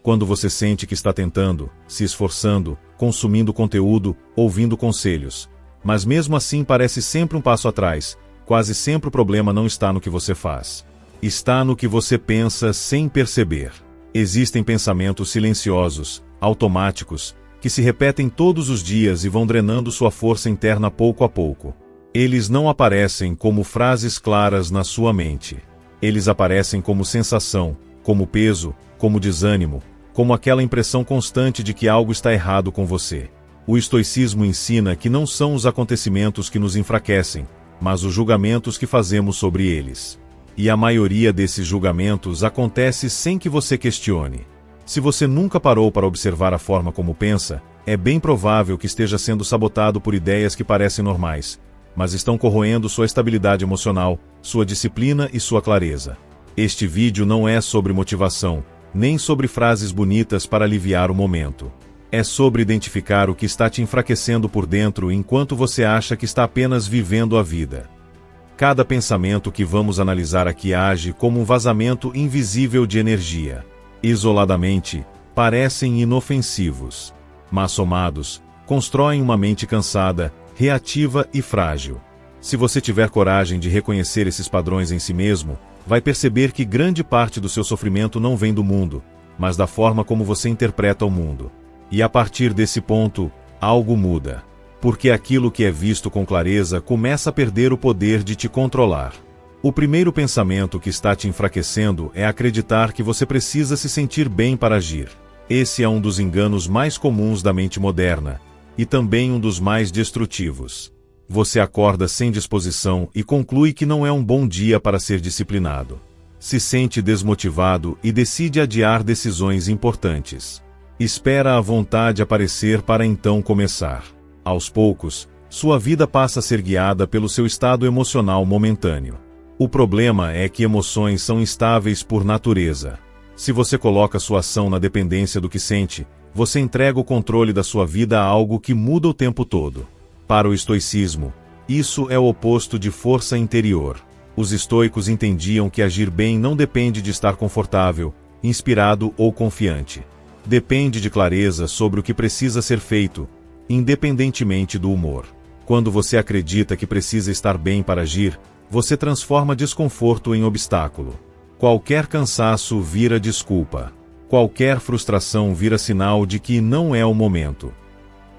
Quando você sente que está tentando, se esforçando, consumindo conteúdo, ouvindo conselhos, mas mesmo assim parece sempre um passo atrás, quase sempre o problema não está no que você faz. Está no que você pensa sem perceber. Existem pensamentos silenciosos, automáticos, que se repetem todos os dias e vão drenando sua força interna pouco a pouco. Eles não aparecem como frases claras na sua mente. Eles aparecem como sensação, como peso, como desânimo, como aquela impressão constante de que algo está errado com você. O estoicismo ensina que não são os acontecimentos que nos enfraquecem, mas os julgamentos que fazemos sobre eles. E a maioria desses julgamentos acontece sem que você questione. Se você nunca parou para observar a forma como pensa, é bem provável que esteja sendo sabotado por ideias que parecem normais, mas estão corroendo sua estabilidade emocional, sua disciplina e sua clareza. Este vídeo não é sobre motivação, nem sobre frases bonitas para aliviar o momento. É sobre identificar o que está te enfraquecendo por dentro enquanto você acha que está apenas vivendo a vida. Cada pensamento que vamos analisar aqui age como um vazamento invisível de energia. Isoladamente, parecem inofensivos, mas somados, constroem uma mente cansada, reativa e frágil. Se você tiver coragem de reconhecer esses padrões em si mesmo, vai perceber que grande parte do seu sofrimento não vem do mundo, mas da forma como você interpreta o mundo. E a partir desse ponto, algo muda. Porque aquilo que é visto com clareza começa a perder o poder de te controlar. O primeiro pensamento que está te enfraquecendo é acreditar que você precisa se sentir bem para agir. Esse é um dos enganos mais comuns da mente moderna, e também um dos mais destrutivos. Você acorda sem disposição e conclui que não é um bom dia para ser disciplinado. Se sente desmotivado e decide adiar decisões importantes. Espera a vontade aparecer para então começar. Aos poucos, sua vida passa a ser guiada pelo seu estado emocional momentâneo. O problema é que emoções são instáveis por natureza. Se você coloca sua ação na dependência do que sente, você entrega o controle da sua vida a algo que muda o tempo todo. Para o estoicismo, isso é o oposto de força interior. Os estoicos entendiam que agir bem não depende de estar confortável, inspirado ou confiante. Depende de clareza sobre o que precisa ser feito, independentemente do humor. Quando você acredita que precisa estar bem para agir, você transforma desconforto em obstáculo. Qualquer cansaço vira desculpa. Qualquer frustração vira sinal de que não é o momento.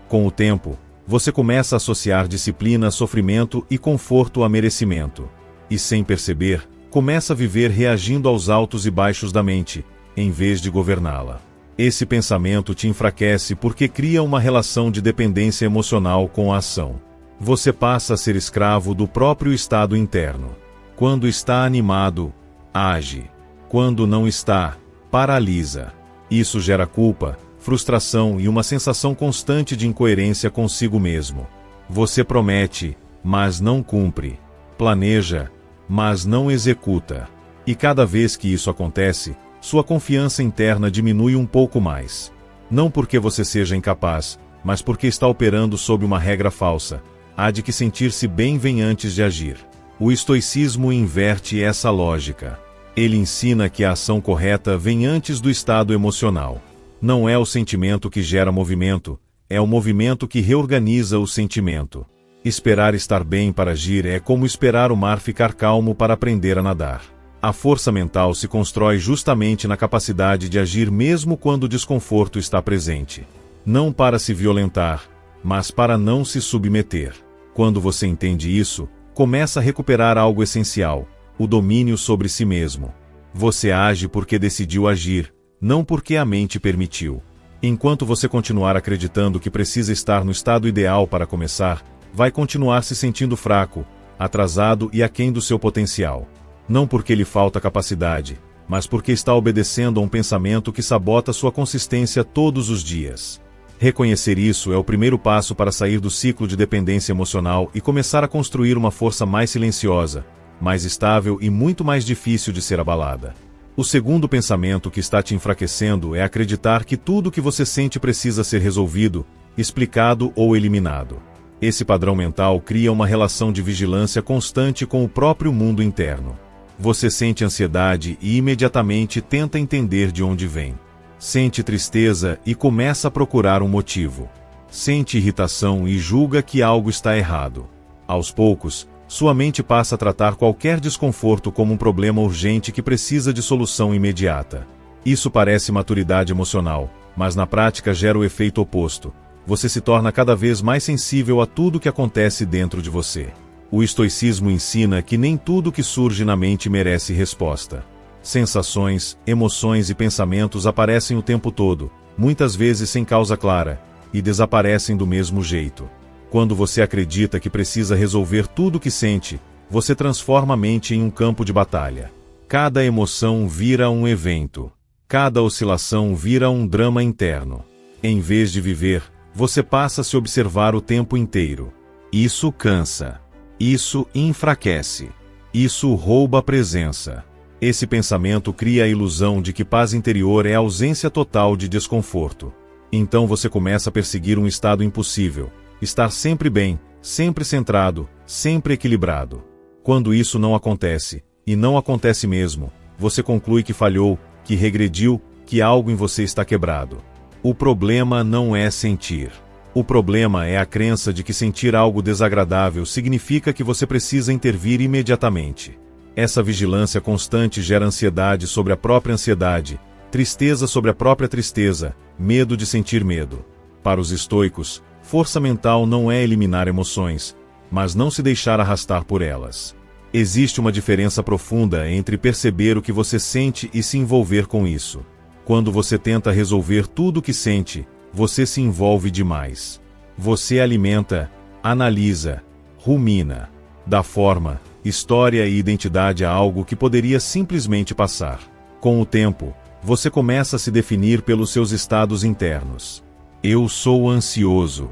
Com o tempo, você começa a associar disciplina a sofrimento e conforto a merecimento. E sem perceber, começa a viver reagindo aos altos e baixos da mente, em vez de governá-la. Esse pensamento te enfraquece porque cria uma relação de dependência emocional com a ação. Você passa a ser escravo do próprio estado interno. Quando está animado, age. Quando não está, paralisa. Isso gera culpa, frustração e uma sensação constante de incoerência consigo mesmo. Você promete, mas não cumpre. Planeja, mas não executa. E cada vez que isso acontece, sua confiança interna diminui um pouco mais. Não porque você seja incapaz, mas porque está operando sob uma regra falsa. Há de que sentir-se bem vem antes de agir. O estoicismo inverte essa lógica. Ele ensina que a ação correta vem antes do estado emocional. Não é o sentimento que gera movimento, é o movimento que reorganiza o sentimento. Esperar estar bem para agir é como esperar o mar ficar calmo para aprender a nadar. A força mental se constrói justamente na capacidade de agir mesmo quando o desconforto está presente. Não para se violentar, mas para não se submeter. Quando você entende isso, começa a recuperar algo essencial, o domínio sobre si mesmo. Você age porque decidiu agir, não porque a mente permitiu. Enquanto você continuar acreditando que precisa estar no estado ideal para começar, vai continuar se sentindo fraco, atrasado e aquém do seu potencial. Não porque lhe falta capacidade, mas porque está obedecendo a um pensamento que sabota sua consistência todos os dias. Reconhecer isso é o primeiro passo para sair do ciclo de dependência emocional e começar a construir uma força mais silenciosa, mais estável e muito mais difícil de ser abalada. O segundo pensamento que está te enfraquecendo é acreditar que tudo o que você sente precisa ser resolvido, explicado ou eliminado. Esse padrão mental cria uma relação de vigilância constante com o próprio mundo interno. Você sente ansiedade e imediatamente tenta entender de onde vem. Sente tristeza e começa a procurar um motivo. Sente irritação e julga que algo está errado. Aos poucos, sua mente passa a tratar qualquer desconforto como um problema urgente que precisa de solução imediata. Isso parece maturidade emocional, mas na prática gera o efeito oposto. Você se torna cada vez mais sensível a tudo que acontece dentro de você. O estoicismo ensina que nem tudo que surge na mente merece resposta. Sensações, emoções e pensamentos aparecem o tempo todo, muitas vezes sem causa clara, e desaparecem do mesmo jeito. Quando você acredita que precisa resolver tudo o que sente, você transforma a mente em um campo de batalha. Cada emoção vira um evento. Cada oscilação vira um drama interno. Em vez de viver, você passa a se observar o tempo inteiro. Isso cansa. Isso enfraquece. Isso rouba a presença. Esse pensamento cria a ilusão de que paz interior é a ausência total de desconforto. Então você começa a perseguir um estado impossível. Estar sempre bem, sempre centrado, sempre equilibrado. Quando isso não acontece, e não acontece mesmo, você conclui que falhou, que regrediu, que algo em você está quebrado. O problema não é sentir. O problema é a crença de que sentir algo desagradável significa que você precisa intervir imediatamente. Essa vigilância constante gera ansiedade sobre a própria ansiedade, tristeza sobre a própria tristeza, medo de sentir medo. Para os estoicos, força mental não é eliminar emoções, mas não se deixar arrastar por elas. Existe uma diferença profunda entre perceber o que você sente e se envolver com isso. Quando você tenta resolver tudo o que sente, você se envolve demais. Você alimenta, analisa, rumina, dá forma, história e identidade a algo que poderia simplesmente passar. Com o tempo, você começa a se definir pelos seus estados internos. Eu sou ansioso.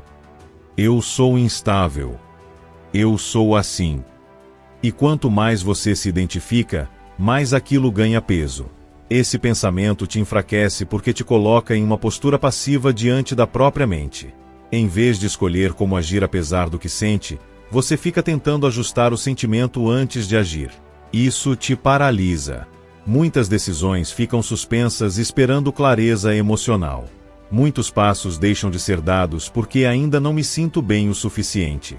Eu sou instável. Eu sou assim. E quanto mais você se identifica, mais aquilo ganha peso. Esse pensamento te enfraquece porque te coloca em uma postura passiva diante da própria mente. Em vez de escolher como agir apesar do que sente, você fica tentando ajustar o sentimento antes de agir. Isso te paralisa. Muitas decisões ficam suspensas esperando clareza emocional. Muitos passos deixam de ser dados porque ainda não me sinto bem o suficiente.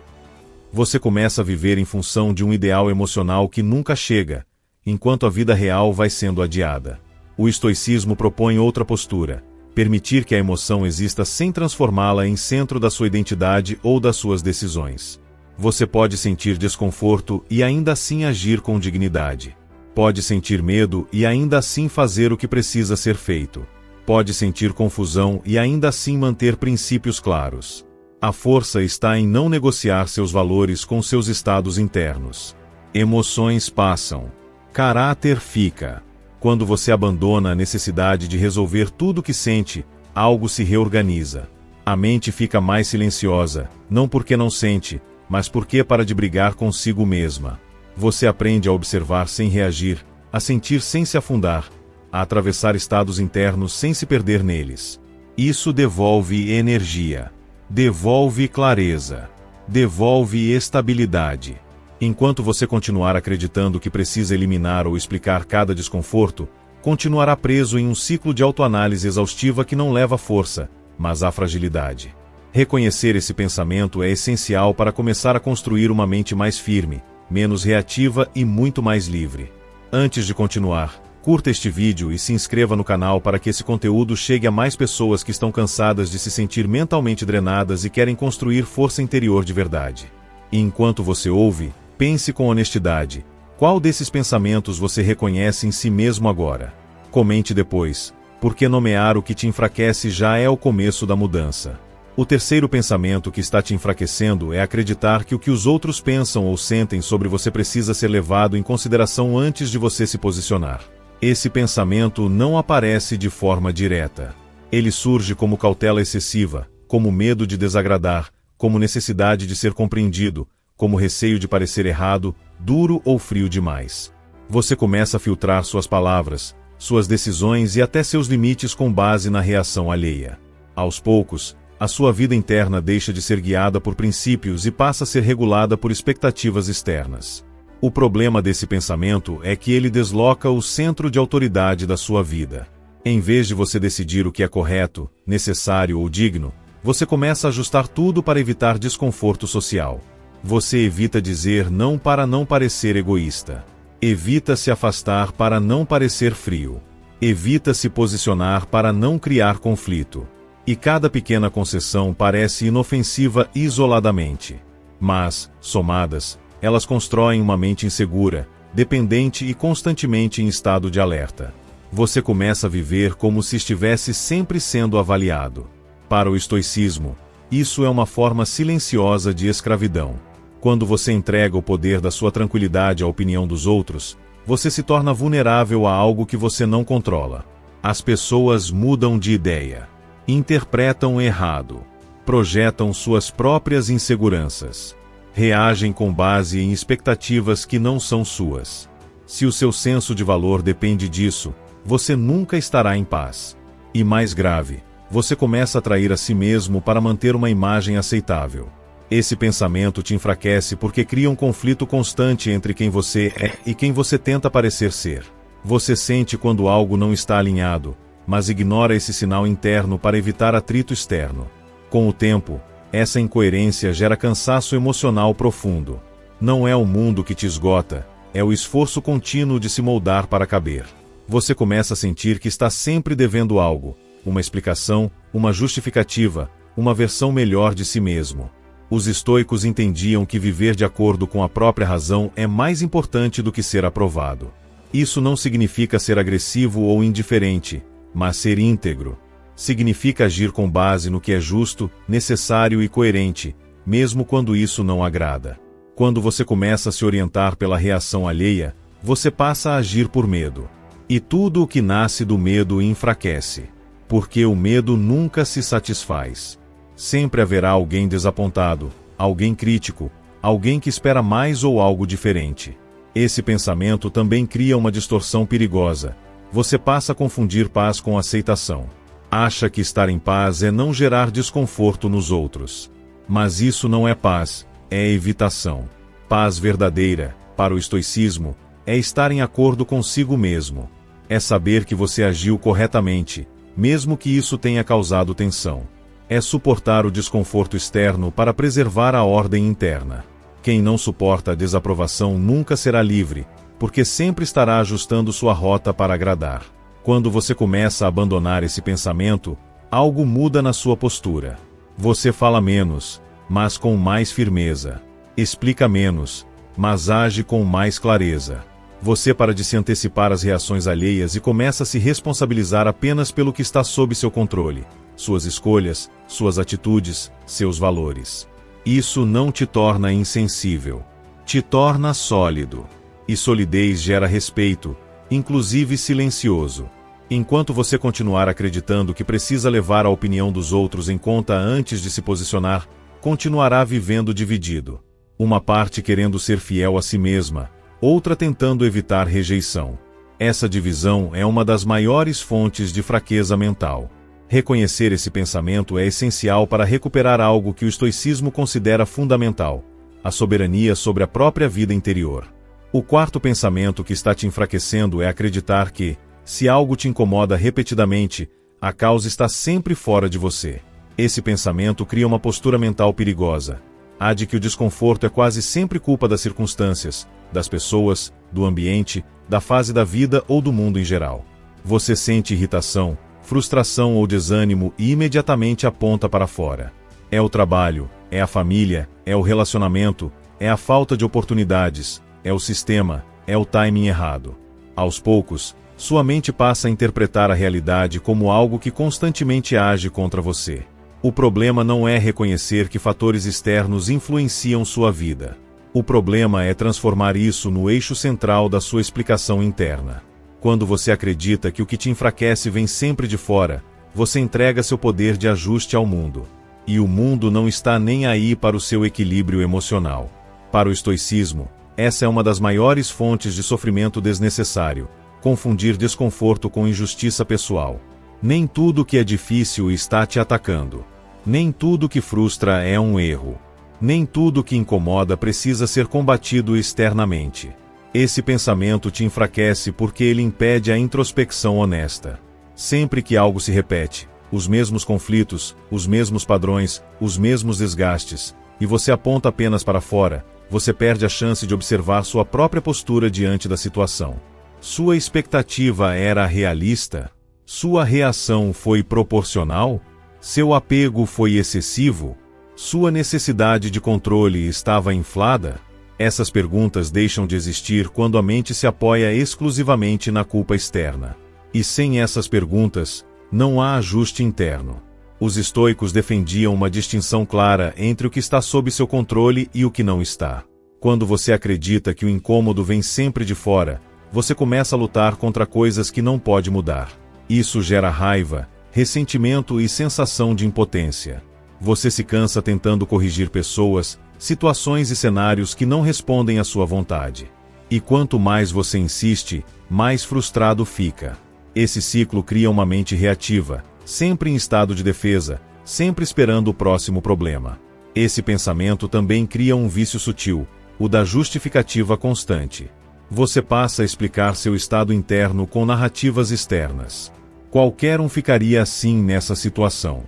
Você começa a viver em função de um ideal emocional que nunca chega, enquanto a vida real vai sendo adiada. O estoicismo propõe outra postura: permitir que a emoção exista sem transformá-la em centro da sua identidade ou das suas decisões. Você pode sentir desconforto e ainda assim agir com dignidade. Pode sentir medo e ainda assim fazer o que precisa ser feito. Pode sentir confusão e ainda assim manter princípios claros. A força está em não negociar seus valores com seus estados internos. Emoções passam. Caráter fica. Quando você abandona a necessidade de resolver tudo o que sente, algo se reorganiza. A mente fica mais silenciosa, não porque não sente, mas porque para de brigar consigo mesma. Você aprende a observar sem reagir, a sentir sem se afundar, a atravessar estados internos sem se perder neles. Isso devolve energia, devolve clareza, devolve estabilidade. Enquanto você continuar acreditando que precisa eliminar ou explicar cada desconforto, continuará preso em um ciclo de autoanálise exaustiva que não leva força, mas à fragilidade. Reconhecer esse pensamento é essencial para começar a construir uma mente mais firme, menos reativa e muito mais livre. Antes de continuar, curta este vídeo e se inscreva no canal para que esse conteúdo chegue a mais pessoas que estão cansadas de se sentir mentalmente drenadas e querem construir força interior de verdade. E enquanto você ouve, pense com honestidade: qual desses pensamentos você reconhece em si mesmo agora? Comente depois, porque nomear o que te enfraquece já é o começo da mudança. O terceiro pensamento que está te enfraquecendo é acreditar que o que os outros pensam ou sentem sobre você precisa ser levado em consideração antes de você se posicionar. Esse pensamento não aparece de forma direta. Ele surge como cautela excessiva, como medo de desagradar, como necessidade de ser compreendido, como receio de parecer errado, duro ou frio demais. Você começa a filtrar suas palavras, suas decisões e até seus limites com base na reação alheia. Aos poucos, a sua vida interna deixa de ser guiada por princípios e passa a ser regulada por expectativas externas. O problema desse pensamento é que ele desloca o centro de autoridade da sua vida. Em vez de você decidir o que é correto, necessário ou digno, você começa a ajustar tudo para evitar desconforto social. Você evita dizer não para não parecer egoísta. Evita se afastar para não parecer frio. Evita se posicionar para não criar conflito. E cada pequena concessão parece inofensiva isoladamente. Mas, somadas, elas constroem uma mente insegura, dependente e constantemente em estado de alerta. Você começa a viver como se estivesse sempre sendo avaliado. Para o estoicismo, isso é uma forma silenciosa de escravidão. Quando você entrega o poder da sua tranquilidade à opinião dos outros, você se torna vulnerável a algo que você não controla. As pessoas mudam de ideia, interpretam errado, projetam suas próprias inseguranças, reagem com base em expectativas que não são suas. Se o seu senso de valor depende disso, você nunca estará em paz. E mais grave, você começa a trair a si mesmo para manter uma imagem aceitável. Esse pensamento te enfraquece porque cria um conflito constante entre quem você é e quem você tenta parecer ser. Você sente quando algo não está alinhado, mas ignora esse sinal interno para evitar atrito externo. Com o tempo, essa incoerência gera cansaço emocional profundo. Não é o mundo que te esgota, é o esforço contínuo de se moldar para caber. Você começa a sentir que está sempre devendo algo, uma explicação, uma justificativa, uma versão melhor de si mesmo. Os estoicos entendiam que viver de acordo com a própria razão é mais importante do que ser aprovado. Isso não significa ser agressivo ou indiferente, mas ser íntegro. Significa agir com base no que é justo, necessário e coerente, mesmo quando isso não agrada. Quando você começa a se orientar pela reação alheia, você passa a agir por medo. E tudo o que nasce do medo enfraquece. Porque o medo nunca se satisfaz. Sempre haverá alguém desapontado, alguém crítico, alguém que espera mais ou algo diferente. Esse pensamento também cria uma distorção perigosa. Você passa a confundir paz com aceitação. Acha que estar em paz é não gerar desconforto nos outros. Mas isso não é paz, é evitação. Paz verdadeira, para o estoicismo, é estar em acordo consigo mesmo. É saber que você agiu corretamente, mesmo que isso tenha causado tensão. É suportar o desconforto externo para preservar a ordem interna. Quem não suporta a desaprovação nunca será livre, porque sempre estará ajustando sua rota para agradar. Quando você começa a abandonar esse pensamento, algo muda na sua postura. Você fala menos, mas com mais firmeza. Explica menos, mas age com mais clareza. Você para de se antecipar às reações alheias e começa a se responsabilizar apenas pelo que está sob seu controle. Suas escolhas, suas atitudes, seus valores. Isso não te torna insensível. Te torna sólido. E solidez gera respeito, inclusive silencioso. Enquanto você continuar acreditando que precisa levar a opinião dos outros em conta antes de se posicionar, continuará vivendo dividido. Uma parte querendo ser fiel a si mesma, outra tentando evitar rejeição. Essa divisão é uma das maiores fontes de fraqueza mental. Reconhecer esse pensamento é essencial para recuperar algo que o estoicismo considera fundamental: a soberania sobre a própria vida interior. O quarto pensamento que está te enfraquecendo é acreditar que, se algo te incomoda repetidamente, a causa está sempre fora de você. Esse pensamento cria uma postura mental perigosa. A de que o desconforto é quase sempre culpa das circunstâncias, das pessoas, do ambiente, da fase da vida ou do mundo em geral. Você sente irritação, frustração ou desânimo e imediatamente aponta para fora. É o trabalho, é a família, é o relacionamento, é a falta de oportunidades, é o sistema, é o timing errado. Aos poucos, sua mente passa a interpretar a realidade como algo que constantemente age contra você. O problema não é reconhecer que fatores externos influenciam sua vida. O problema é transformar isso no eixo central da sua explicação interna. Quando você acredita que o que te enfraquece vem sempre de fora, você entrega seu poder de ajuste ao mundo. E o mundo não está nem aí para o seu equilíbrio emocional. Para o estoicismo, essa é uma das maiores fontes de sofrimento desnecessário: confundir desconforto com injustiça pessoal. Nem tudo que é difícil está te atacando. Nem tudo que frustra é um erro. Nem tudo que incomoda precisa ser combatido externamente. Esse pensamento te enfraquece porque ele impede a introspecção honesta. Sempre que algo se repete, os mesmos conflitos, os mesmos padrões, os mesmos desgastes, e você aponta apenas para fora, você perde a chance de observar sua própria postura diante da situação. Sua expectativa era realista? Sua reação foi proporcional? Seu apego foi excessivo? Sua necessidade de controle estava inflada? Essas perguntas deixam de existir quando a mente se apoia exclusivamente na culpa externa. E sem essas perguntas, não há ajuste interno. Os estoicos defendiam uma distinção clara entre o que está sob seu controle e o que não está. Quando você acredita que o incômodo vem sempre de fora, você começa a lutar contra coisas que não pode mudar. Isso gera raiva, ressentimento e sensação de impotência. Você se cansa tentando corrigir pessoas, situações e cenários que não respondem à sua vontade. E quanto mais você insiste, mais frustrado fica. Esse ciclo cria uma mente reativa, sempre em estado de defesa, sempre esperando o próximo problema. Esse pensamento também cria um vício sutil, o da justificativa constante. Você passa a explicar seu estado interno com narrativas externas. Qualquer um ficaria assim nessa situação.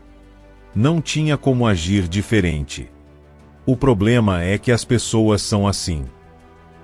Não tinha como agir diferente. O problema é que as pessoas são assim.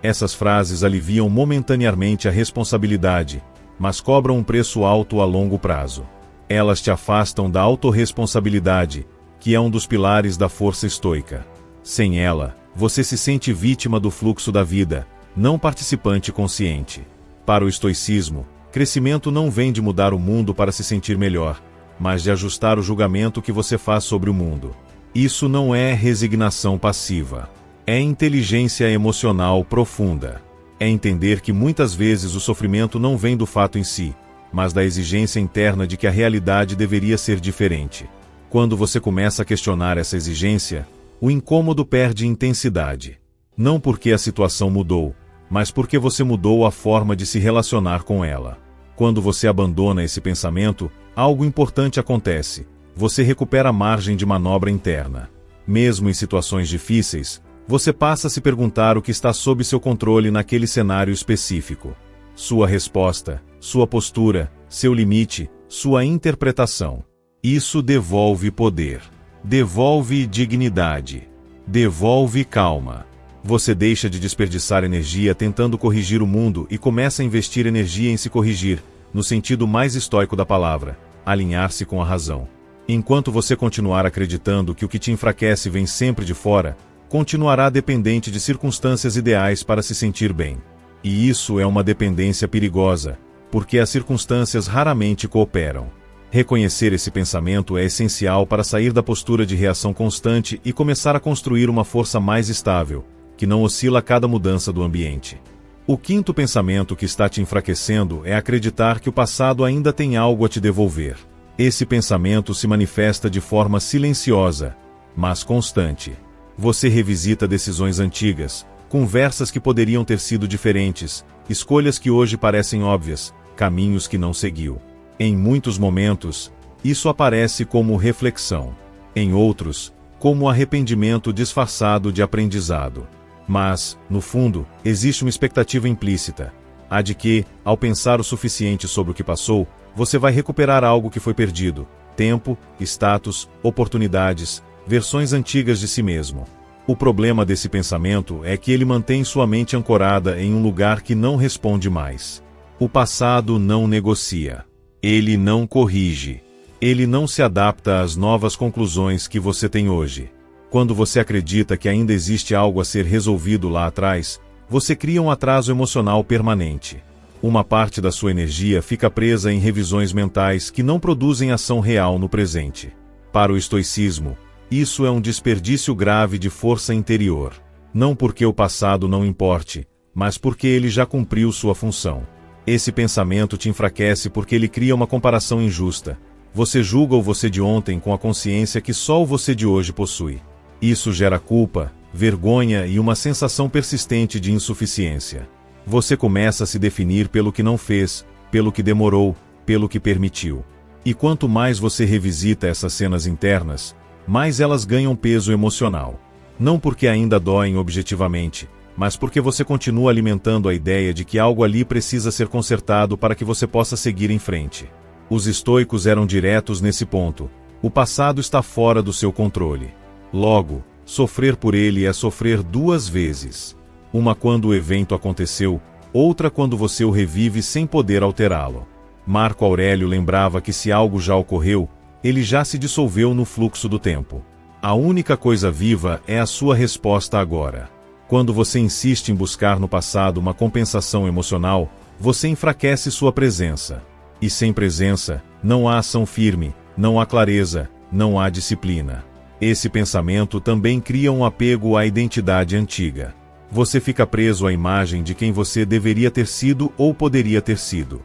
Essas frases aliviam momentaneamente a responsabilidade, mas cobram um preço alto a longo prazo. Elas te afastam da autorresponsabilidade, que é um dos pilares da força estoica. Sem ela, você se sente vítima do fluxo da vida, não participante consciente. Para o estoicismo, crescimento não vem de mudar o mundo para se sentir melhor, mas de ajustar o julgamento que você faz sobre o mundo. Isso não é resignação passiva. É inteligência emocional profunda. É entender que muitas vezes o sofrimento não vem do fato em si, mas da exigência interna de que a realidade deveria ser diferente. Quando você começa a questionar essa exigência, o incômodo perde intensidade. Não porque a situação mudou, mas porque você mudou a forma de se relacionar com ela. Quando você abandona esse pensamento, algo importante acontece. Você recupera a margem de manobra interna. Mesmo em situações difíceis, você passa a se perguntar o que está sob seu controle naquele cenário específico. Sua resposta, sua postura, seu limite, sua interpretação. Isso devolve poder. Devolve dignidade. Devolve calma. Você deixa de desperdiçar energia tentando corrigir o mundo e começa a investir energia em se corrigir, no sentido mais estoico da palavra, alinhar-se com a razão. Enquanto você continuar acreditando que o que te enfraquece vem sempre de fora, continuará dependente de circunstâncias ideais para se sentir bem. E isso é uma dependência perigosa, porque as circunstâncias raramente cooperam. Reconhecer esse pensamento é essencial para sair da postura de reação constante e começar a construir uma força mais estável, que não oscila a cada mudança do ambiente. O quinto pensamento que está te enfraquecendo é acreditar que o passado ainda tem algo a te devolver. Esse pensamento se manifesta de forma silenciosa, mas constante. Você revisita decisões antigas, conversas que poderiam ter sido diferentes, escolhas que hoje parecem óbvias, caminhos que não seguiu. Em muitos momentos, isso aparece como reflexão. Em outros, como arrependimento disfarçado de aprendizado. Mas, no fundo, existe uma expectativa implícita, a de que, ao pensar o suficiente sobre o que passou, você vai recuperar algo que foi perdido: tempo, status, oportunidades, versões antigas de si mesmo. O problema desse pensamento é que ele mantém sua mente ancorada em um lugar que não responde mais. O passado não negocia. Ele não corrige. Ele não se adapta às novas conclusões que você tem hoje. Quando você acredita que ainda existe algo a ser resolvido lá atrás, você cria um atraso emocional permanente. Uma parte da sua energia fica presa em revisões mentais que não produzem ação real no presente. Para o estoicismo, isso é um desperdício grave de força interior. Não porque o passado não importe, mas porque ele já cumpriu sua função. Esse pensamento te enfraquece porque ele cria uma comparação injusta. Você julga o você de ontem com a consciência que só o você de hoje possui. Isso gera culpa, vergonha e uma sensação persistente de insuficiência. Você começa a se definir pelo que não fez, pelo que demorou, pelo que permitiu. E quanto mais você revisita essas cenas internas, mais elas ganham peso emocional. Não porque ainda doem objetivamente, mas porque você continua alimentando a ideia de que algo ali precisa ser consertado para que você possa seguir em frente. Os estoicos eram diretos nesse ponto: o passado está fora do seu controle. Logo, sofrer por ele é sofrer duas vezes. Uma quando o evento aconteceu, outra quando você o revive sem poder alterá-lo. Marco Aurélio lembrava que se algo já ocorreu, ele já se dissolveu no fluxo do tempo. A única coisa viva é a sua resposta agora. Quando você insiste em buscar no passado uma compensação emocional, você enfraquece sua presença. E sem presença, não há ação firme, não há clareza, não há disciplina. Esse pensamento também cria um apego à identidade antiga. Você fica preso à imagem de quem você deveria ter sido ou poderia ter sido.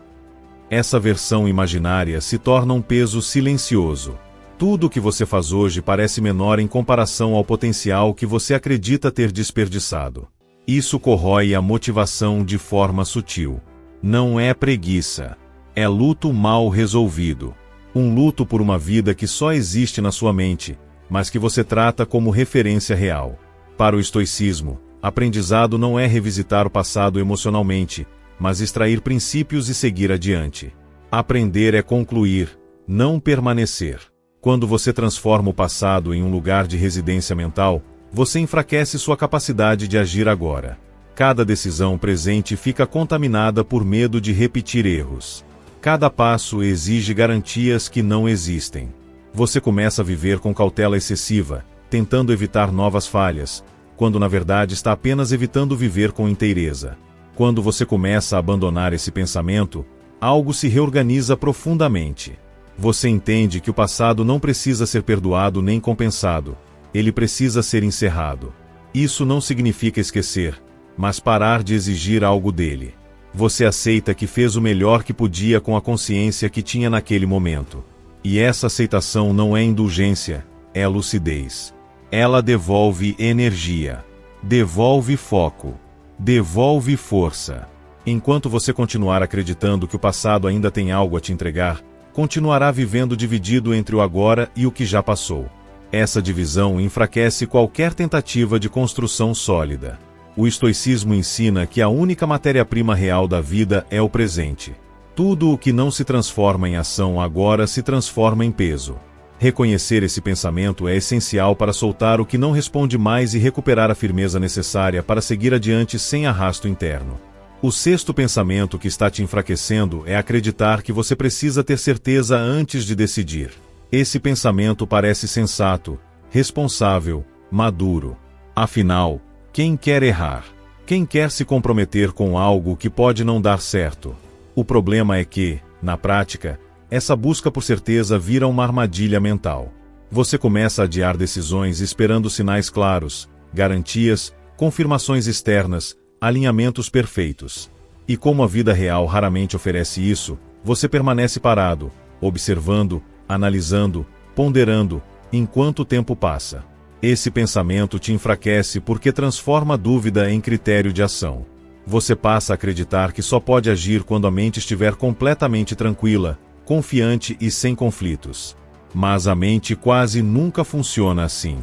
Essa versão imaginária se torna um peso silencioso. Tudo o que você faz hoje parece menor em comparação ao potencial que você acredita ter desperdiçado. Isso corrói a motivação de forma sutil. Não é preguiça. É luto mal resolvido. Um luto por uma vida que só existe na sua mente, mas que você trata como referência real. Para o estoicismo, aprendizado não é revisitar o passado emocionalmente, mas extrair princípios e seguir adiante. Aprender é concluir, não permanecer. Quando você transforma o passado em um lugar de residência mental, você enfraquece sua capacidade de agir agora. Cada decisão presente fica contaminada por medo de repetir erros. Cada passo exige garantias que não existem. Você começa a viver com cautela excessiva, tentando evitar novas falhas, quando na verdade está apenas evitando viver com inteireza. Quando você começa a abandonar esse pensamento, algo se reorganiza profundamente. Você entende que o passado não precisa ser perdoado nem compensado, ele precisa ser encerrado. Isso não significa esquecer, mas parar de exigir algo dele. Você aceita que fez o melhor que podia com a consciência que tinha naquele momento. E essa aceitação não é indulgência, é lucidez. Ela devolve energia, devolve foco, devolve força. Enquanto você continuar acreditando que o passado ainda tem algo a te entregar, continuará vivendo dividido entre o agora e o que já passou. Essa divisão enfraquece qualquer tentativa de construção sólida. O estoicismo ensina que a única matéria-prima real da vida é o presente. Tudo o que não se transforma em ação agora se transforma em peso. Reconhecer esse pensamento é essencial para soltar o que não responde mais e recuperar a firmeza necessária para seguir adiante sem arrasto interno. O sexto pensamento que está te enfraquecendo é acreditar que você precisa ter certeza antes de decidir. Esse pensamento parece sensato, responsável, maduro. Afinal, quem quer errar? Quem quer se comprometer com algo que pode não dar certo? O problema é que, na prática, essa busca por certeza vira uma armadilha mental. Você começa a adiar decisões esperando sinais claros, garantias, confirmações externas, alinhamentos perfeitos. E como a vida real raramente oferece isso, você permanece parado, observando, analisando, ponderando, enquanto o tempo passa. Esse pensamento te enfraquece porque transforma a dúvida em critério de ação. Você passa a acreditar que só pode agir quando a mente estiver completamente tranquila, confiante e sem conflitos. Mas a mente quase nunca funciona assim.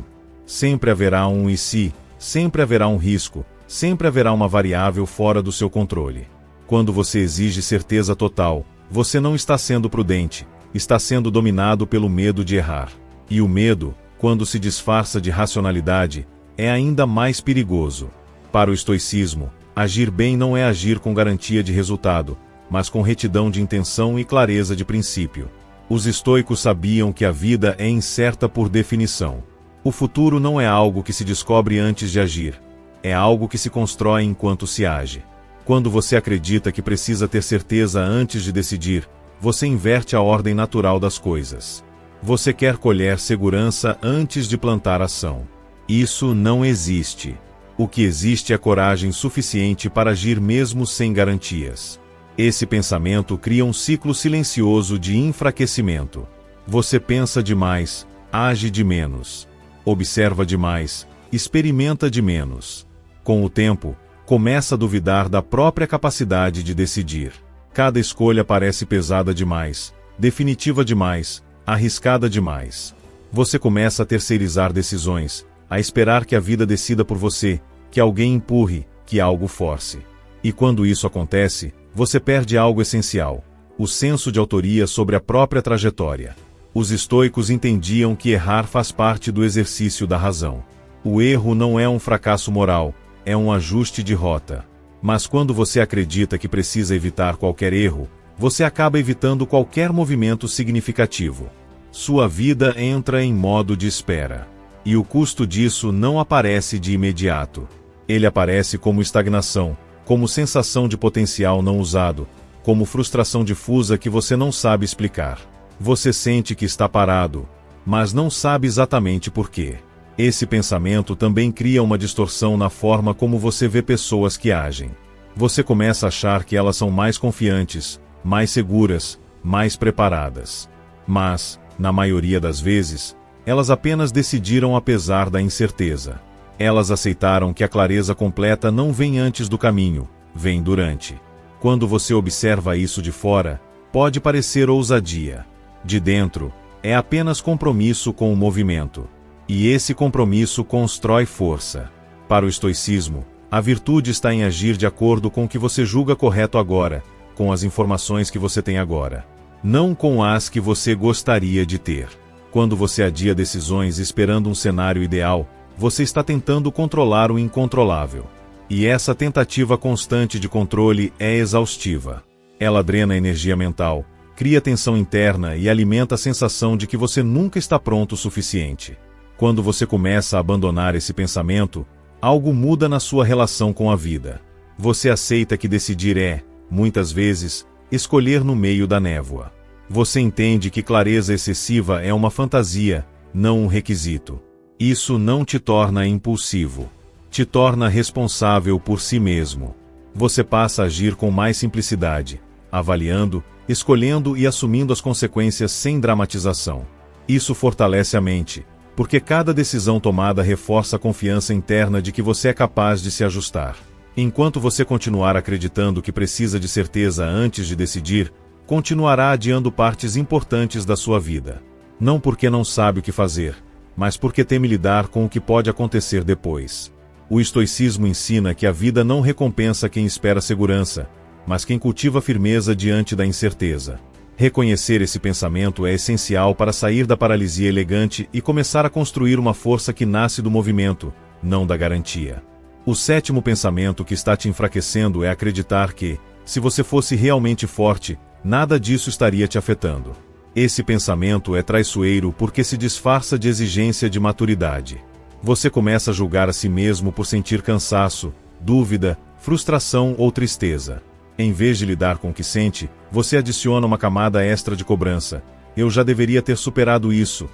Sempre haverá um e se, sempre haverá um risco, sempre haverá uma variável fora do seu controle. Quando você exige certeza total, você não está sendo prudente, está sendo dominado pelo medo de errar. E o medo, quando se disfarça de racionalidade, é ainda mais perigoso. Para o estoicismo, agir bem não é agir com garantia de resultado, mas com retidão de intenção e clareza de princípio. Os estoicos sabiam que a vida é incerta por definição. O futuro não é algo que se descobre antes de agir. É algo que se constrói enquanto se age. Quando você acredita que precisa ter certeza antes de decidir, você inverte a ordem natural das coisas. Você quer colher segurança antes de plantar ação. Isso não existe. O que existe é coragem suficiente para agir mesmo sem garantias. Esse pensamento cria um ciclo silencioso de enfraquecimento. Você pensa demais, age de menos. Observa demais, experimenta de menos. Com o tempo, começa a duvidar da própria capacidade de decidir. Cada escolha parece pesada demais, definitiva demais, arriscada demais. Você começa a terceirizar decisões, a esperar que a vida decida por você, que alguém empurre, que algo force. E quando isso acontece, você perde algo essencial: o senso de autoria sobre a própria trajetória. Os estoicos entendiam que errar faz parte do exercício da razão. O erro não é um fracasso moral, é um ajuste de rota. Mas quando você acredita que precisa evitar qualquer erro, você acaba evitando qualquer movimento significativo. Sua vida entra em modo de espera. E o custo disso não aparece de imediato. Ele aparece como estagnação, como sensação de potencial não usado, como frustração difusa que você não sabe explicar. Você sente que está parado, mas não sabe exatamente por quê. Esse pensamento também cria uma distorção na forma como você vê pessoas que agem. Você começa a achar que elas são mais confiantes, mais seguras, mais preparadas. Mas, na maioria das vezes, elas apenas decidiram apesar da incerteza. Elas aceitaram que a clareza completa não vem antes do caminho, vem durante. Quando você observa isso de fora, pode parecer ousadia. De dentro, é apenas compromisso com o movimento. E esse compromisso constrói força. Para o estoicismo, a virtude está em agir de acordo com o que você julga correto agora, com as informações que você tem agora. Não com as que você gostaria de ter. Quando você adia decisões esperando um cenário ideal, você está tentando controlar o incontrolável. E essa tentativa constante de controle é exaustiva. Ela drena a energia mental, cria tensão interna e alimenta a sensação de que você nunca está pronto o suficiente. Quando você começa a abandonar esse pensamento, algo muda na sua relação com a vida. Você aceita que decidir é, muitas vezes, escolher no meio da névoa. Você entende que clareza excessiva é uma fantasia, não um requisito. Isso não te torna impulsivo. Te torna responsável por si mesmo. Você passa a agir com mais simplicidade, avaliando, escolhendo e assumindo as consequências sem dramatização. Isso fortalece a mente, porque cada decisão tomada reforça a confiança interna de que você é capaz de se ajustar. Enquanto você continuar acreditando que precisa de certeza antes de decidir, continuará adiando partes importantes da sua vida. Não porque não sabe o que fazer, mas porque teme lidar com o que pode acontecer depois. O estoicismo ensina que a vida não recompensa quem espera segurança, mas quem cultiva firmeza diante da incerteza. Reconhecer esse pensamento é essencial para sair da paralisia elegante e começar a construir uma força que nasce do movimento, não da garantia. O sétimo pensamento que está te enfraquecendo é acreditar que, se você fosse realmente forte, nada disso estaria te afetando. Esse pensamento é traiçoeiro porque se disfarça de exigência de maturidade. Você começa a julgar a si mesmo por sentir cansaço, dúvida, frustração ou tristeza. Em vez de lidar com o que sente, você adiciona uma camada extra de cobrança. Eu já deveria ter superado isso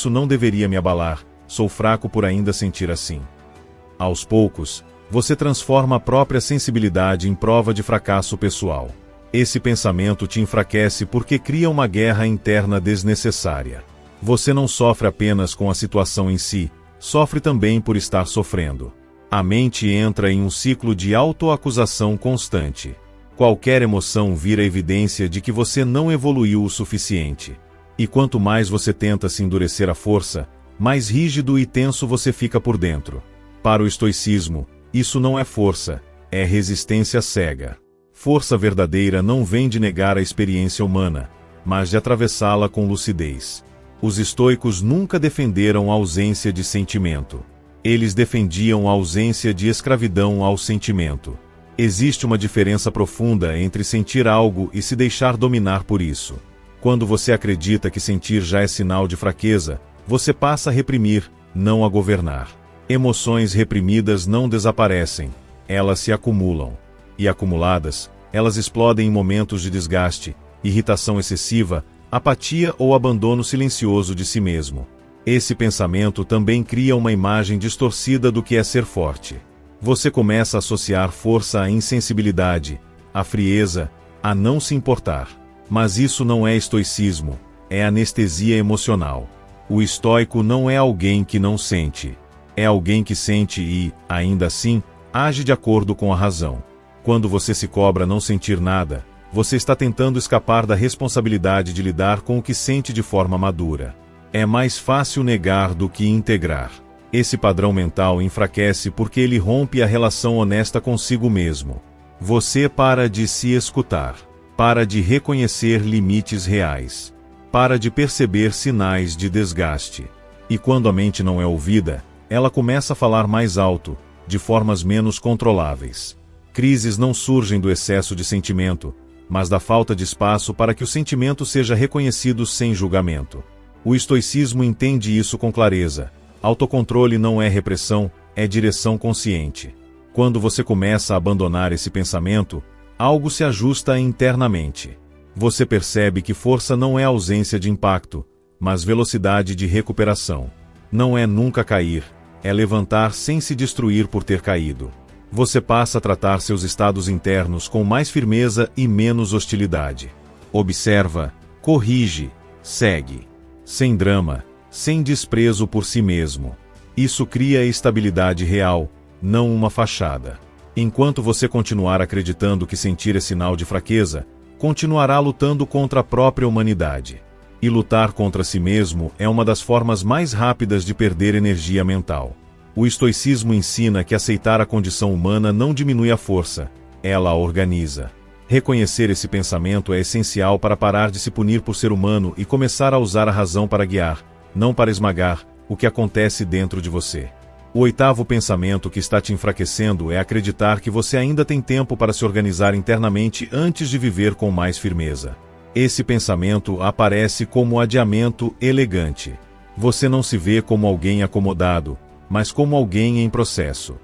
não deveria me abalar, sou fraco por ainda sentir assim. Aos poucos, você transforma a própria sensibilidade em prova de fracasso pessoal. Esse pensamento te enfraquece porque cria uma guerra interna desnecessária. Você não sofre apenas com a situação em si, sofre também por estar sofrendo. A mente entra em um ciclo de autoacusação constante. Qualquer emoção vira evidência de que você não evoluiu o suficiente. E quanto mais você tenta se endurecer à força, mais rígido e tenso você fica por dentro. Para o estoicismo, isso não é força, é resistência cega. Força verdadeira não vem de negar a experiência humana, mas de atravessá-la com lucidez. Os estoicos nunca defenderam a ausência de sentimento. Eles defendiam a ausência de escravidão ao sentimento. Existe uma diferença profunda entre sentir algo e se deixar dominar por isso. Quando você acredita que sentir já é sinal de fraqueza, você passa a reprimir, não a governar. Emoções reprimidas não desaparecem, elas se acumulam. E acumuladas, elas explodem em momentos de desgaste, irritação excessiva, apatia ou abandono silencioso de si mesmo. Esse pensamento também cria uma imagem distorcida do que é ser forte. Você começa a associar força à insensibilidade, à frieza, a não se importar. Mas isso não é estoicismo, é anestesia emocional. O estoico não é alguém que não sente. É alguém que sente e, ainda assim, age de acordo com a razão. Quando você se cobra não sentir nada, você está tentando escapar da responsabilidade de lidar com o que sente de forma madura. É mais fácil negar do que integrar. Esse padrão mental enfraquece porque ele rompe a relação honesta consigo mesmo. Você para de se escutar. Para de reconhecer limites reais. Para de perceber sinais de desgaste. E quando a mente não é ouvida, ela começa a falar mais alto, de formas menos controláveis. Crises não surgem do excesso de sentimento, mas da falta de espaço para que o sentimento seja reconhecido sem julgamento. O estoicismo entende isso com clareza. Autocontrole não é repressão, é direção consciente. Quando você começa a abandonar esse pensamento, algo se ajusta internamente. Você percebe que força não é ausência de impacto, mas velocidade de recuperação. Não é nunca cair, é levantar sem se destruir por ter caído. Você passa a tratar seus estados internos com mais firmeza e menos hostilidade. Observa, corrige, segue. Sem drama, sem desprezo por si mesmo. Isso cria estabilidade real, não uma fachada. Enquanto você continuar acreditando que sentir é sinal de fraqueza, continuará lutando contra a própria humanidade. E lutar contra si mesmo é uma das formas mais rápidas de perder energia mental. O estoicismo ensina que aceitar a condição humana não diminui a força, ela a organiza. Reconhecer esse pensamento é essencial para parar de se punir por ser humano e começar a usar a razão para guiar, não para esmagar, o que acontece dentro de você. O oitavo pensamento que está te enfraquecendo é acreditar que você ainda tem tempo para se organizar internamente antes de viver com mais firmeza. Esse pensamento aparece como adiamento elegante. Você não se vê como alguém acomodado, mas como alguém em processo.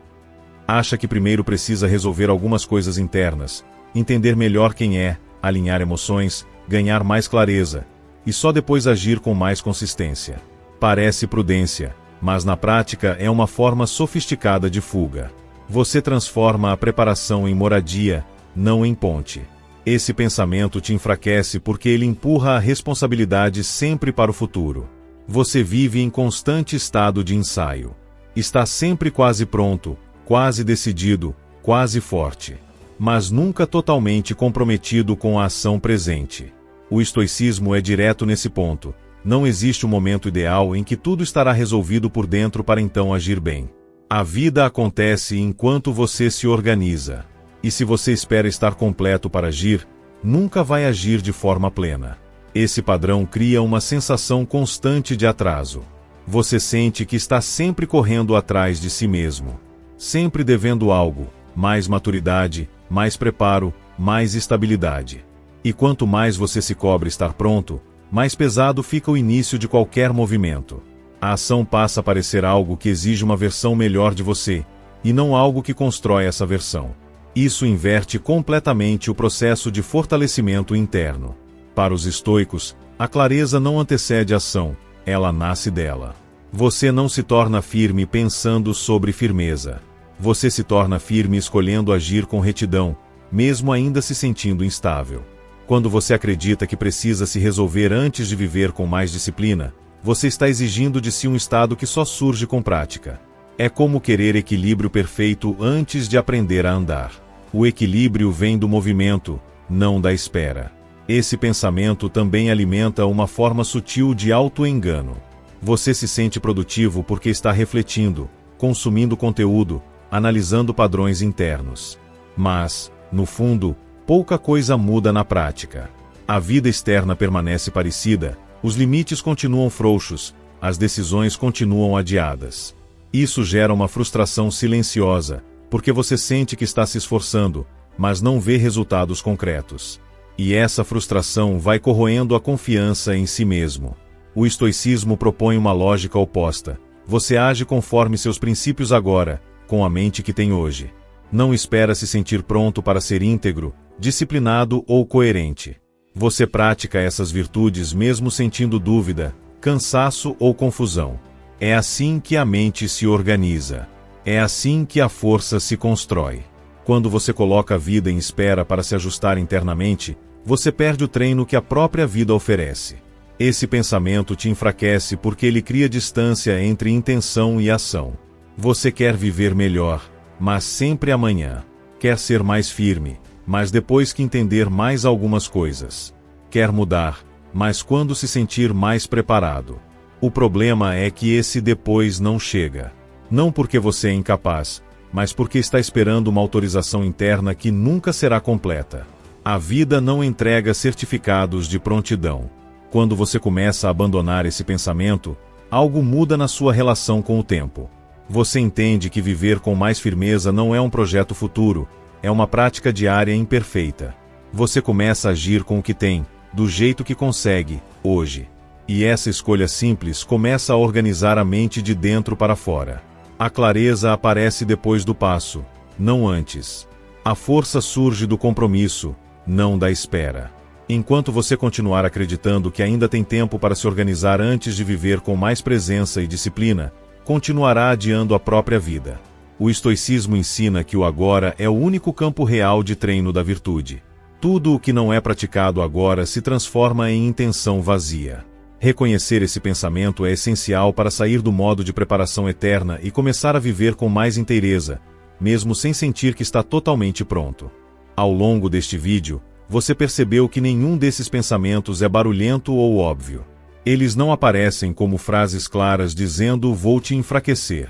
Acha que primeiro precisa resolver algumas coisas internas, entender melhor quem é, alinhar emoções, ganhar mais clareza, e só depois agir com mais consistência. Parece prudência, mas na prática é uma forma sofisticada de fuga. Você transforma a preparação em moradia, não em ponte. Esse pensamento te enfraquece porque ele empurra a responsabilidade sempre para o futuro. Você vive em constante estado de ensaio. Está sempre quase pronto, quase decidido, quase forte. Mas nunca totalmente comprometido com a ação presente. O estoicismo é direto nesse ponto. Não existe um momento ideal em que tudo estará resolvido por dentro para então agir bem. A vida acontece enquanto você se organiza. E se você espera estar completo para agir, nunca vai agir de forma plena. Esse padrão cria uma sensação constante de atraso. Você sente que está sempre correndo atrás de si mesmo. Sempre devendo algo, mais maturidade, mais preparo, mais estabilidade. E quanto mais você se cobra estar pronto, mais pesado fica o início de qualquer movimento. A ação passa a parecer algo que exige uma versão melhor de você, e não algo que constrói essa versão. Isso inverte completamente o processo de fortalecimento interno. Para os estoicos, a clareza não antecede a ação, ela nasce dela. Você não se torna firme pensando sobre firmeza. Você se torna firme escolhendo agir com retidão, mesmo ainda se sentindo instável. Quando você acredita que precisa se resolver antes de viver com mais disciplina, você está exigindo de si um estado que só surge com prática. É como querer equilíbrio perfeito antes de aprender a andar. O equilíbrio vem do movimento, não da espera. Esse pensamento também alimenta uma forma sutil de auto-engano. Você se sente produtivo porque está refletindo, consumindo conteúdo, analisando padrões internos. Mas, no fundo, pouca coisa muda na prática. A vida externa permanece parecida, os limites continuam frouxos, as decisões continuam adiadas. Isso gera uma frustração silenciosa, porque você sente que está se esforçando, mas não vê resultados concretos. E essa frustração vai corroendo a confiança em si mesmo. O estoicismo propõe uma lógica oposta. Você age conforme seus princípios agora, com a mente que tem hoje. Não espera se sentir pronto para ser íntegro, disciplinado ou coerente. Você pratica essas virtudes mesmo sentindo dúvida, cansaço ou confusão. É assim que a mente se organiza. É assim que a força se constrói. Quando você coloca a vida em espera para se ajustar internamente, você perde o treino que a própria vida oferece. Esse pensamento te enfraquece porque ele cria distância entre intenção e ação. Você quer viver melhor, mas sempre amanhã. Quer ser mais firme, mas depois que entender mais algumas coisas. Quer mudar, mas quando se sentir mais preparado. O problema é que esse depois não chega. Não porque você é incapaz, mas porque está esperando uma autorização interna que nunca será completa. A vida não entrega certificados de prontidão. Quando você começa a abandonar esse pensamento, algo muda na sua relação com o tempo. Você entende que viver com mais firmeza não é um projeto futuro, é uma prática diária imperfeita. Você começa a agir com o que tem, do jeito que consegue, hoje. E essa escolha simples começa a organizar a mente de dentro para fora. A clareza aparece depois do passo, não antes. A força surge do compromisso, não da espera. Enquanto você continuar acreditando que ainda tem tempo para se organizar antes de viver com mais presença e disciplina, continuará adiando a própria vida. O estoicismo ensina que o agora é o único campo real de treino da virtude. Tudo o que não é praticado agora se transforma em intenção vazia. Reconhecer esse pensamento é essencial para sair do modo de preparação eterna e começar a viver com mais inteireza, mesmo sem sentir que está totalmente pronto. Ao longo deste vídeo, você percebeu que nenhum desses pensamentos é barulhento ou óbvio. Eles não aparecem como frases claras dizendo "vou te enfraquecer".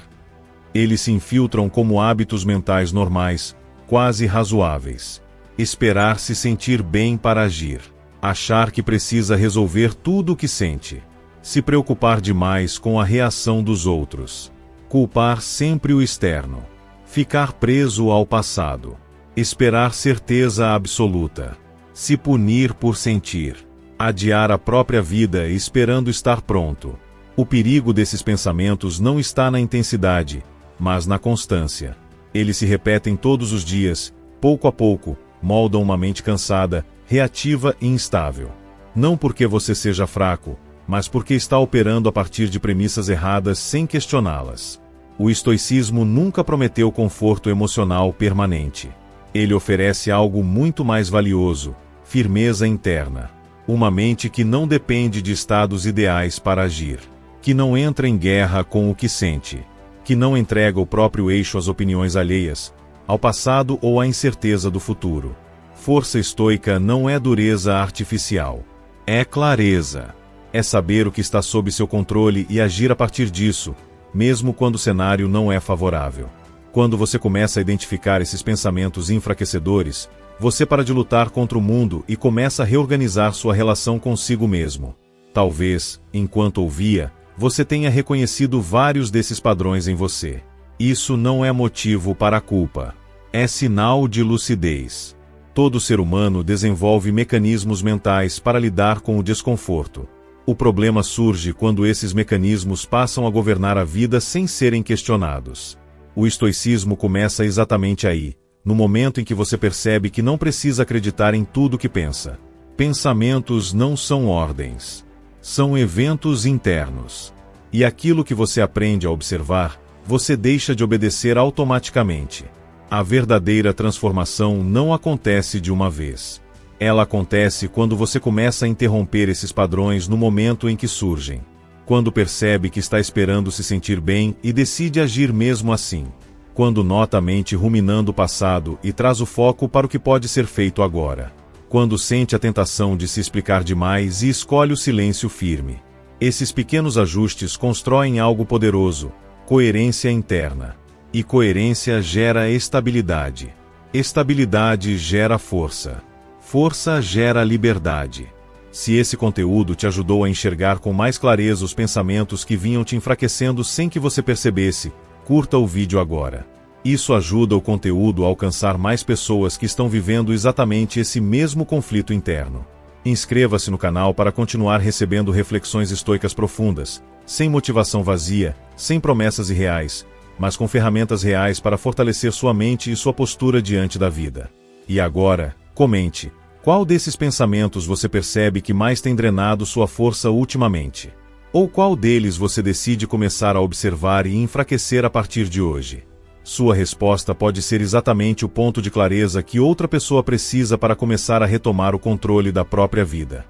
Eles se infiltram como hábitos mentais normais, quase razoáveis. Esperar se sentir bem para agir. Achar que precisa resolver tudo o que sente. Se preocupar demais com a reação dos outros. Culpar sempre o externo. Ficar preso ao passado. Esperar certeza absoluta. Se punir por sentir. Adiar a própria vida esperando estar pronto. O perigo desses pensamentos não está na intensidade, mas na constância. Eles se repetem todos os dias, pouco a pouco, moldam uma mente cansada, reativa e instável. Não porque você seja fraco, mas porque está operando a partir de premissas erradas sem questioná-las. O estoicismo nunca prometeu conforto emocional permanente. Ele oferece algo muito mais valioso: firmeza interna. Uma mente que não depende de estados ideais para agir. Que não entra em guerra com o que sente. Que não entrega o próprio eixo às opiniões alheias, ao passado ou à incerteza do futuro. Força estoica não é dureza artificial. É clareza. É saber o que está sob seu controle e agir a partir disso, mesmo quando o cenário não é favorável. Quando você começa a identificar esses pensamentos enfraquecedores, você para de lutar contra o mundo e começa a reorganizar sua relação consigo mesmo. Talvez, enquanto ouvia, você tenha reconhecido vários desses padrões em você. Isso não é motivo para a culpa. É sinal de lucidez. Todo ser humano desenvolve mecanismos mentais para lidar com o desconforto. O problema surge quando esses mecanismos passam a governar a vida sem serem questionados. O estoicismo começa exatamente aí, no momento em que você percebe que não precisa acreditar em tudo que pensa. Pensamentos não são ordens. São eventos internos. E aquilo que você aprende a observar, você deixa de obedecer automaticamente. A verdadeira transformação não acontece de uma vez. Ela acontece quando você começa a interromper esses padrões no momento em que surgem. Quando percebe que está esperando se sentir bem e decide agir mesmo assim. Quando nota a mente ruminando o passado e traz o foco para o que pode ser feito agora. Quando sente a tentação de se explicar demais e escolhe o silêncio firme. Esses pequenos ajustes constroem algo poderoso: coerência interna. E coerência gera estabilidade. Estabilidade gera força. Força gera liberdade. Se esse conteúdo te ajudou a enxergar com mais clareza os pensamentos que vinham te enfraquecendo sem que você percebesse, curta o vídeo agora. Isso ajuda o conteúdo a alcançar mais pessoas que estão vivendo exatamente esse mesmo conflito interno. Inscreva-se no canal para continuar recebendo reflexões estoicas profundas, sem motivação vazia, sem promessas irreais, mas com ferramentas reais para fortalecer sua mente e sua postura diante da vida. E agora, comente: qual desses pensamentos você percebe que mais tem drenado sua força ultimamente? Ou qual deles você decide começar a observar e enfraquecer a partir de hoje? Sua resposta pode ser exatamente o ponto de clareza que outra pessoa precisa para começar a retomar o controle da própria vida.